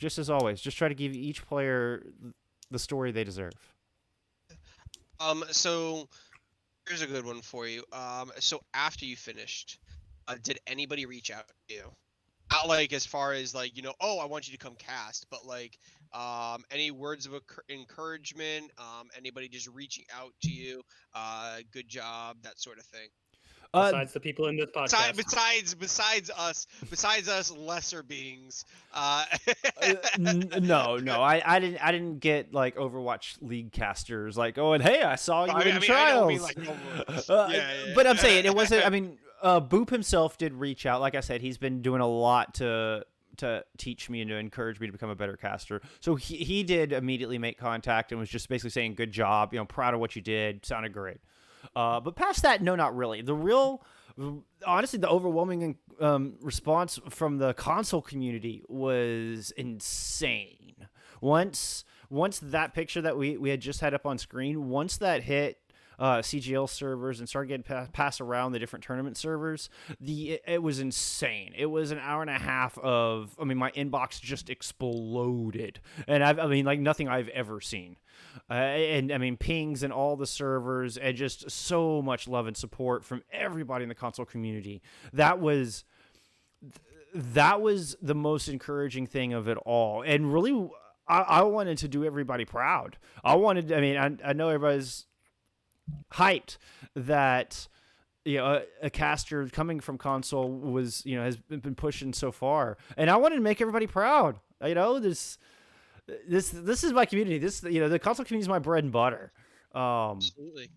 just as always, just try to give each player the story they deserve. So here's a good one for you. So after you finished, did anybody reach out to you? Not like as far as like, oh, I want you to come cast, but like any words of encouragement, anybody just reaching out to you, good job, that sort of thing. Besides the people in this podcast. Besides us lesser beings. No, I didn't get like Overwatch League casters like, oh, and hey, I saw you in trials. But I'm saying it wasn't. I mean, Boop himself did reach out. Like I said, he's been doing a lot to to teach me and to encourage me to become a better caster. So he did immediately make contact and was just basically saying, "Good job, proud of what you did, sounded great." But past that, no, not really. Honestly, the overwhelming response from the console community was insane. Once that picture that we had just had up on screen, once that hit CGL servers and started getting passed around the different tournament servers, it was insane. It was an hour and a half of, my inbox just exploded, and like nothing I've ever seen. And pings in all the servers, and just so much love and support from everybody in the console community. That was the most encouraging thing of it all, and really, I wanted to do everybody proud. I know everybody's hyped that a caster coming from console was has been pushing so far, and I wanted to make everybody proud. This is my community. The console community is my bread and butter. Absolutely.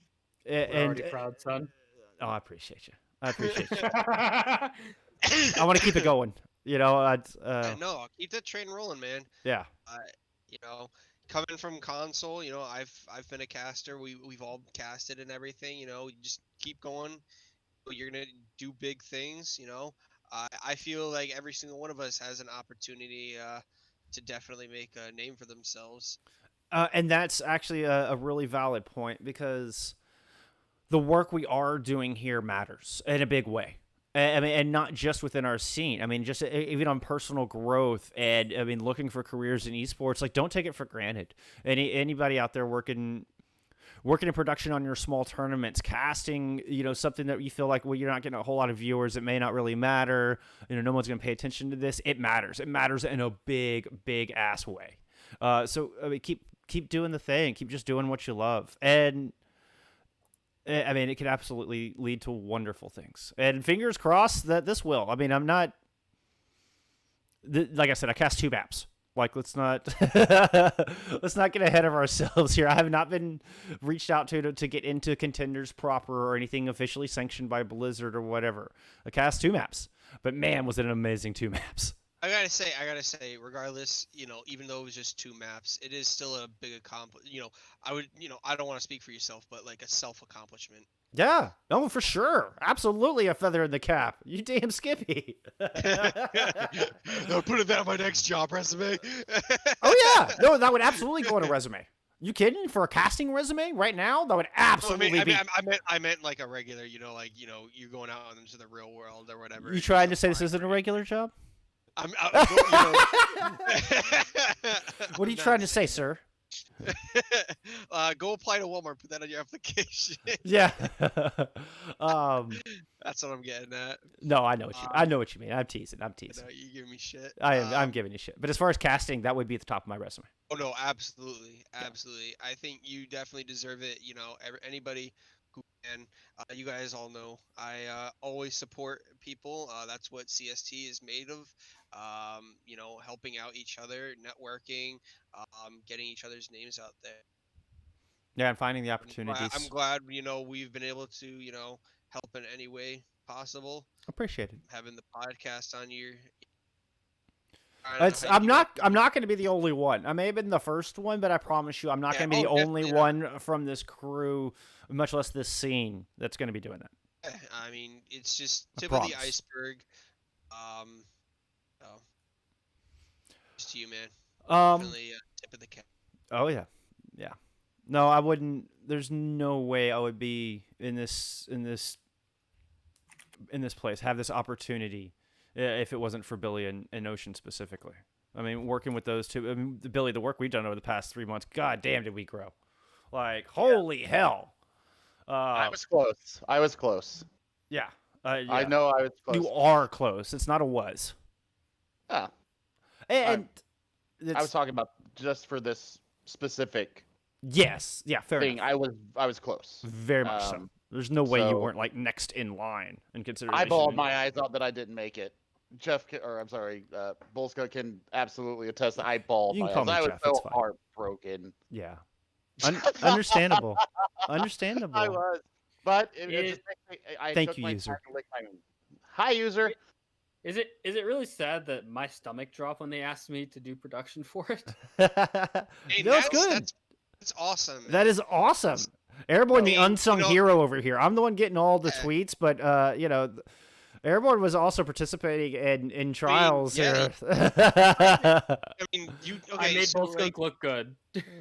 We're already proud, son. Oh, I appreciate you. I want to keep it going. No, keep that train rolling, man. Yeah. Coming from console, I've been a caster. We've all casted and everything. You just keep going. You're gonna do big things. I feel like every single one of us has an opportunity to definitely make a name for themselves. And that's actually a really valid point, because the work we are doing here matters in a big way. And not just within our scene. Just even on personal growth and looking for careers in esports. Like, don't take it for granted. Anybody out there working in production on your small tournaments, casting, something that you feel like, you're not getting a whole lot of viewers. It may not really matter. No one's going to pay attention to this. It matters. It matters in a big, big ass way. So keep doing the thing. Keep just doing what you love. And it could absolutely lead to wonderful things. And fingers crossed that this will. I'm not, like I said, I cast 2 maps. Like, let's not get ahead of ourselves here. I have not been reached out to get into contenders proper or anything officially sanctioned by Blizzard or whatever. I cast 2 maps, but man, was it an amazing 2 maps. I gotta say, regardless, even though it was just 2 maps, it is still a big accomplishment. I don't want to speak for yourself, but like a self-accomplishment. Yeah, no, for sure. Absolutely a feather in the cap. You damn Skippy. No, put that on my next job resume. Oh, yeah. No, that would absolutely go on a resume. You kidding? For a casting resume right now? That would absolutely be. I meant like a regular, you're going out into the real world or whatever. You trying to say this isn't a regular job? What are you trying to say, sir? Go apply to Walmart. Put that on your application. Yeah. That's what I'm getting at. No, I know what you mean. I'm teasing. You give me shit. I'm giving you shit. But as far as casting, that would be at the top of my resume. Oh no, absolutely. I think you definitely deserve it. Anybody who can. You guys all know I always support people. That's what CST is made of. Helping out each other, networking, getting each other's names out there. Yeah, and finding the opportunities. I'm glad we've been able to help in any way possible. Appreciate it. Having the podcast on your. I'm not going to be the only one. I may have been the first one, but I promise you, I'm not going to be the only one from this crew, much less this scene, that's going to be doing that. It's just tip of the iceberg. Just to you, man. Definitely tip of the cap. Oh yeah. No, I wouldn't. There's no way I would be in this place, have this opportunity, if it wasn't for Billy and Ocean specifically. Working with those two. Billy, the work we've done over the past 3 months. God damn, did we grow? Like, holy hell. I was close. Yeah. I know I was close. You are close. It's not a was. Yeah. And I was talking about just for this specific. Yes. Yeah. Fair thing. enough. I was close. Very much so. There's no way you weren't like next in line in consideration. I bawled my eyes out that I didn't make it. Bolska can absolutely attest that I bawled my eyes. I was so heartbroken. Yeah. Understandable. Understandable. I was. But thank you, user. Hi, user. Is it really sad that my stomach dropped when they asked me to do production for it? Hey, No, it's good. That's awesome, man. That is awesome. Airborne, the I mean, unsung you know- hero over here. I'm the one getting all the Yeah. tweets, but Airborne was also participating in trials yeah. here. I mean, I made so, Bull Skunk look good.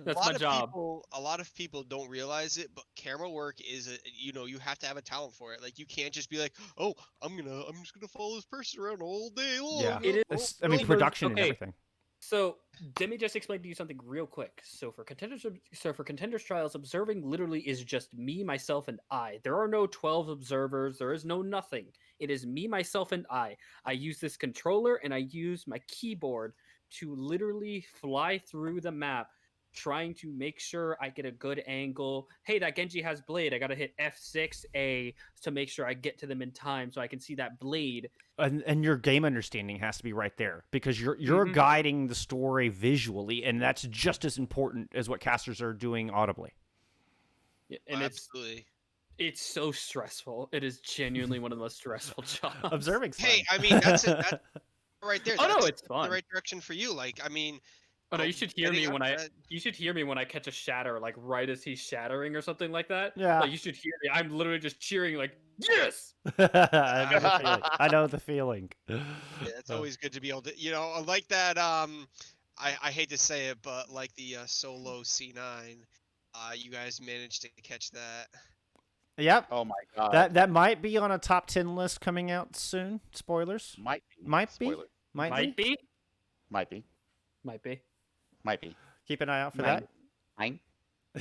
That's my job. A lot of people don't realize it, but camera work is you have to have a talent for it. Like you can't just be like, oh, I'm just gonna follow this person around all day long. Yeah. It It's- is- I mean, it goes- production and okay. everything. So let me just explain to you something real quick. So for contenders trials, observing literally is just me, myself, and I. There are no 12 observers. There is no nothing. It is me, myself, and I. I use this controller and I use my keyboard to literally fly through the map, trying to make sure I get a good angle. Hey, that Genji has blade. I gotta hit F6A to make sure I get to them in time so I can see that blade. And your game understanding has to be right there because you're Mhm. guiding the story visually, and that's just as important as what casters are doing audibly. Yeah, and absolutely. it's so stressful. It is genuinely one of the most stressful jobs. Observing. Hey, I mean that's it. That's right there. Oh no, That's it's fun. the right direction for you. Like, I mean, Oh no, you should hear getting me up when that- you should hear me when I catch a shatter, like right as he's shattering or something like that. Yeah. Like you should hear me. I'm literally just cheering, like yes. I know the feeling. I know the feeling. Yeah, it's always good to be able to, like that. I hate to say it, but like the solo C9, you guys managed to catch that. Yep. Oh my god. That might be on a top 10 list coming out soon. Spoilers. might be. Might be. Spoiler. Might Might be. be. Might be. Might be. Might be. Keep an eye out for Nine.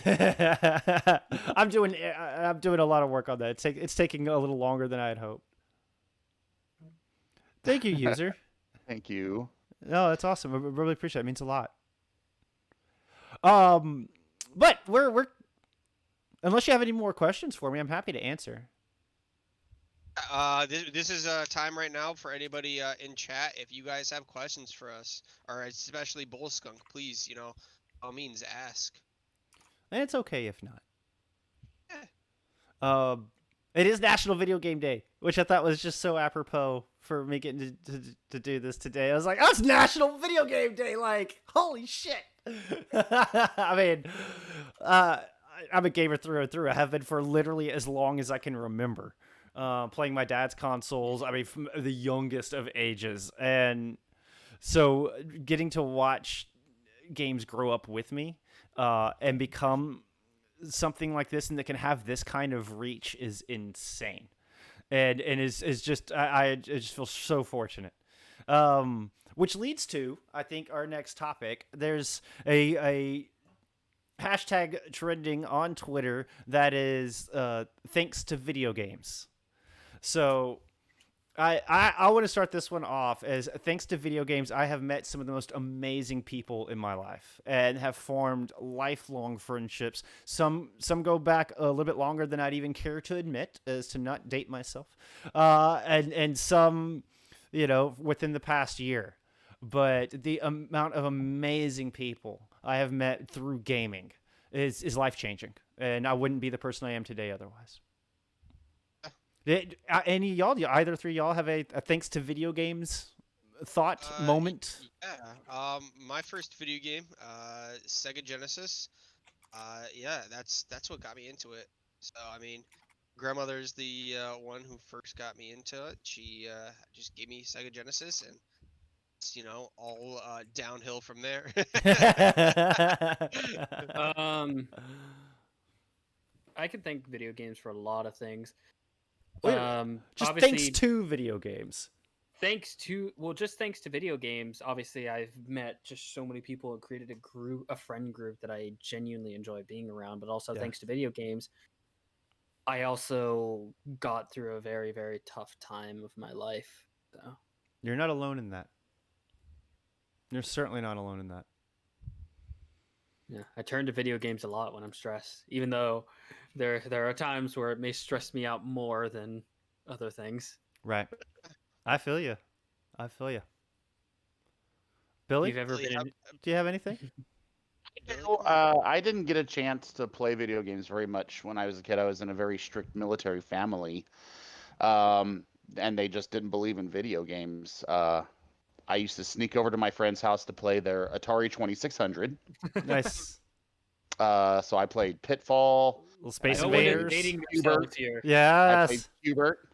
that. I'm doing a lot of work on that. It's taking a little longer than I had hoped. Thank you, user. Thank you. No, that's awesome. I really appreciate it. It means a lot. But we're unless you have any more questions for me, I'm happy to answer. This is a time right now for anybody in chat. If you guys have questions for us, or especially Bull Skunk, please, by all means ask. And it's okay if not. Yeah. It is National Video Game Day, which I thought was just so apropos for me getting to do this today. I was like, oh, it's National Video Game Day! Like, holy shit! I mean, I'm a gamer through and through. I have been for literally as long as I can remember. Playing my dad's consoles, I mean, from the youngest of ages. And so getting to watch games grow up with me and become something like this and that can have this kind of reach is insane. And is just, I just feel so fortunate. Which leads to, I think, our next topic. There's a hashtag trending on Twitter that is thanks to video games. So I want to start this one off as thanks to video games, I have met some of the most amazing people in my life and have formed lifelong friendships. Some go back a little bit longer than I'd even care to admit, as to not date myself, and some, within the past year. But the amount of amazing people I have met through gaming is life changing, and I wouldn't be the person I am today otherwise. Any y'all, either three y'all have a thanks to video games thought moment? Yeah. My first video game, Sega Genesis. Yeah, that's what got me into it. So I mean, grandmother's the one who first got me into it. She just gave me Sega Genesis, and it's all downhill from there. I can thank video games for a lot of things. Just obviously, thanks to video games. Just thanks to video games. Obviously, I've met just so many people and created a friend group that I genuinely enjoy being around. But also, thanks to video games, I also got through a very, very tough time of my life. So you're not alone in that. You're certainly not alone in that. Yeah, I turn to video games a lot when I'm stressed, even though there are times where it may stress me out more than other things. Right. I feel you. Billy, You've ever been? Do you have anything? I didn't get a chance to play video games very much when I was a kid. I was in a very strict military family. and they just didn't believe in video games. I used to sneak over to my friend's house to play their Atari 2600. Nice. So I played Pitfall. Little Space No one is Invaders. dating Hubert. themselves here. I played Yes. Hubert.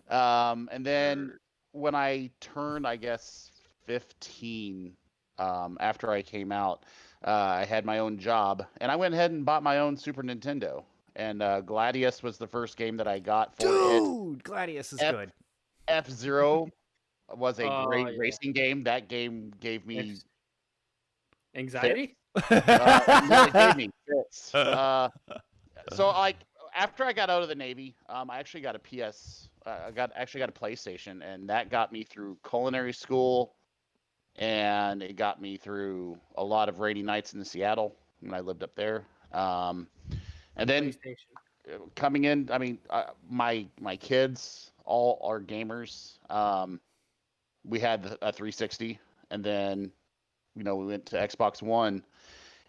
And then when I turned, I guess, 15, after I came out, I had my own job, and I went ahead and bought my own Super Nintendo. And Gladius was the first game that I got for it. Dude, Gladius is good. F-Zero was a Oh, great yeah. racing game. That game gave me Anxiety? no, it gave me fits. So like after I got out of the Navy, I actually got a I got a PlayStation, and that got me through culinary school, and it got me through a lot of rainy nights in Seattle when I lived up there. And then PlayStation. coming in, I mean, my kids all are gamers. We had a 360, and then we went to Xbox One.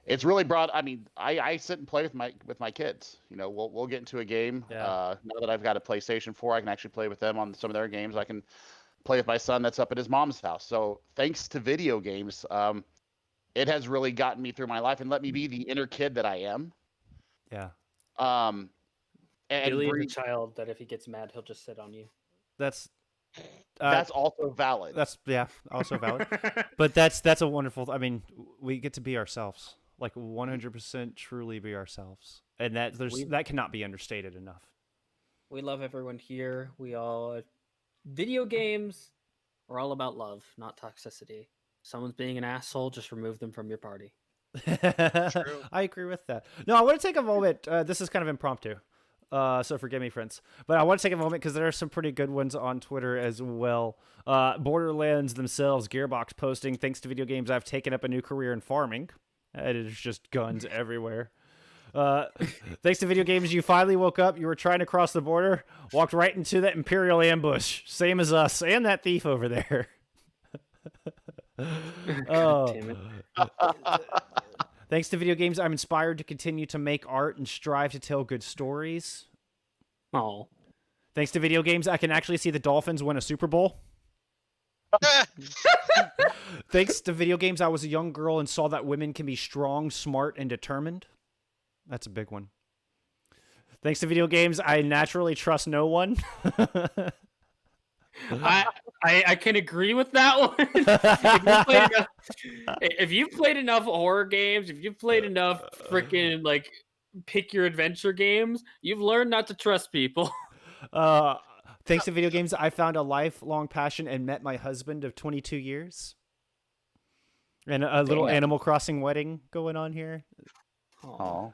It's really brought. I mean, I sit and play with my kids. We'll get into a game. Yeah. Now that I've got a PlayStation 4, I can actually play with them on some of their games. I can play with my son that's up at his mom's house. So thanks to video games, it has really gotten me through my life and let me be the inner kid that I am. Yeah. And Billy is a child that if he gets mad, he'll just sit on you. That's also valid. That's also valid. But that's a wonderful. I mean, we get to be ourselves, like 100% truly be ourselves, and that cannot be understated enough. We love everyone here. We all video games are all about love, not toxicity. If someone's being an asshole, just remove them from your party. I agree with that. No, I want to take a moment. This is kind of impromptu. So forgive me, friends. But I want to take a moment because there are some pretty good ones on Twitter as well. Borderlands themselves, Gearbox posting, thanks to video games, I've taken up a new career in farming. It is just guns everywhere. Thanks to video games, you finally woke up. You were trying to cross the border, walked right into that Imperial ambush. Same as us and that thief over there. God damn it. Thanks to video games, I'm inspired to continue to make art and strive to tell good stories. Oh. Thanks to video games, I can actually see the Dolphins win a Super Bowl. Thanks to video games, I was a young girl and saw that women can be strong, smart, and determined. That's a big one. Thanks to video games, I naturally trust no one. I can agree with that one. If you've played enough horror games, if you've played enough freaking like pick your adventure games, you've learned not to trust people. Thanks to video games, I found a lifelong passion and met my husband of 22 years. And a little Animal Crossing wedding going on here. Oh.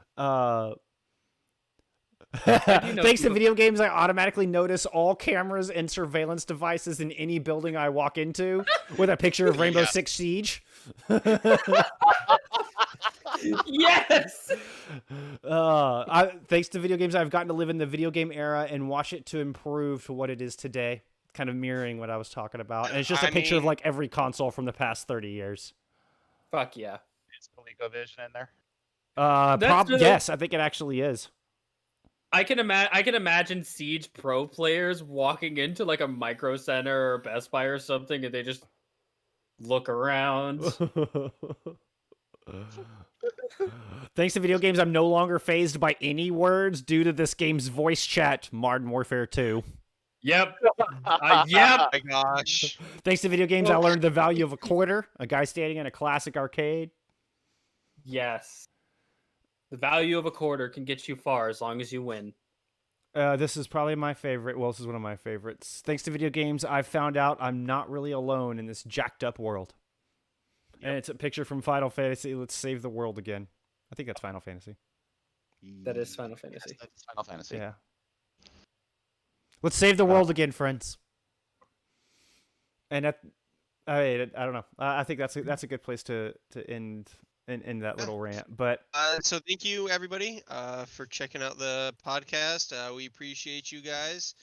Thanks to video games, I automatically notice all cameras and surveillance devices in any building I walk into with a picture of Rainbow Six Siege. Yes. Thanks to video games, I've gotten to live in the video game era and watch it to improve to what it is today. Kind of mirroring what I was talking about. And it's just a picture of like every console from the past 30 years. Fuck yeah. Is ColecoVision in there? Yes, I think it actually is. I can imagine Siege Pro players walking into like a Micro Center or Best Buy or something, and they just look around. Thanks to video games, I'm no longer fazed by any words due to this game's voice chat, Modern Warfare 2. Yep. Yep. Oh my gosh. Thanks to video games, I learned the value of a quarter, a guy standing in a classic arcade. Yes. The value of a quarter can get you far as long as you win. This is probably my favorite. Well, this is one of my favorites. Thanks to video games, I've found out I'm not really alone in this jacked up world. Yep. And it's a picture from Final Fantasy. Let's save the world again. I think that's Final Fantasy. That is Final Fantasy. Yes, that's Final Fantasy. Yeah. Let's save the world again, friends. And I don't know. I think that's a good place to end. In that little rant, but so thank you everybody for checking out the podcast. We appreciate you guys.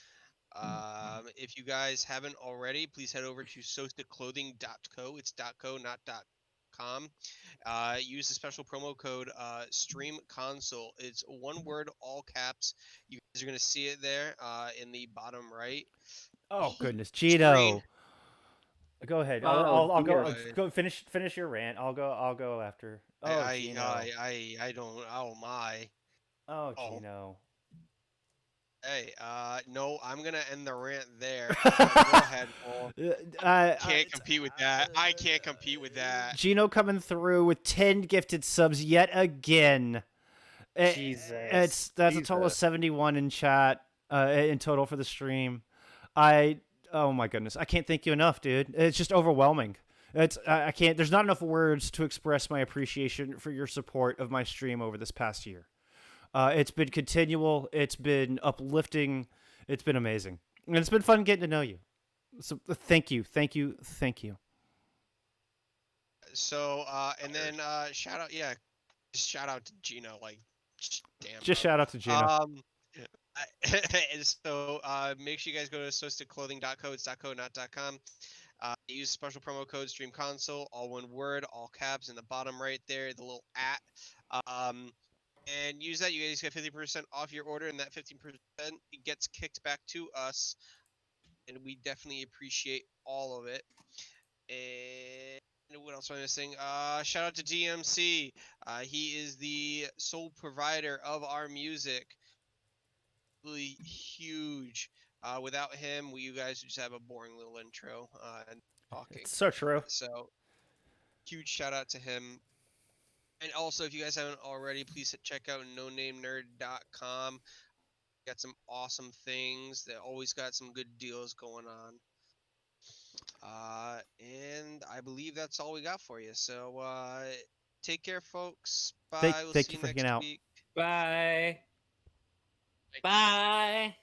If you guys haven't already, please head over to sostaclothing.co. It's .co, not .com. Use the special promo code StreamConsole. It's one word, all caps. You guys are going to see it there in the bottom right. Oh goodness, Screen. Gino. Go ahead. Oh, I'll go. Gino. Go finish your rant. I'll go after. Oh, Gino. I don't. Oh my. Oh, Oh. Gino. Hey. No, I'm gonna end the rant there. Go ahead, Paul. Can't compete with that. I can't compete with that. Gino coming through with 10 gifted subs yet again. Jesus. That's a total of 71 in chat in total for the stream. Oh my goodness, I can't thank you enough, dude. It's just overwhelming. I can't. There's not enough words to express my appreciation for your support of my stream over this past year. It's been continual. It's been uplifting. It's been amazing, and it's been fun getting to know you. So thank you. So, and then shout out, yeah, just shout out to Gino. Like, damn. Just Bro. shout out to Gino. And so make sure you guys go to associatedclothing.co. It's .co, not .com. Use special promo code Stream Console, all one word, all caps in the bottom right there, the little @ and use that. You guys get 50% off your order, and that 15% gets kicked back to us, and we definitely appreciate all of it. And what else am I missing? Shout out to DMC. He is the sole provider of our music. Really huge. Without him, you guys would just have a boring little intro and talking. It's so true. So, huge shout out to him. And also, if you guys haven't already, please check out nonamenerd.com. Got some awesome things. They always got some good deals going on. And I believe that's all we got for you. So, take care, folks. Bye. We'll Thank see you you for next hanging out. week. Bye. Bye.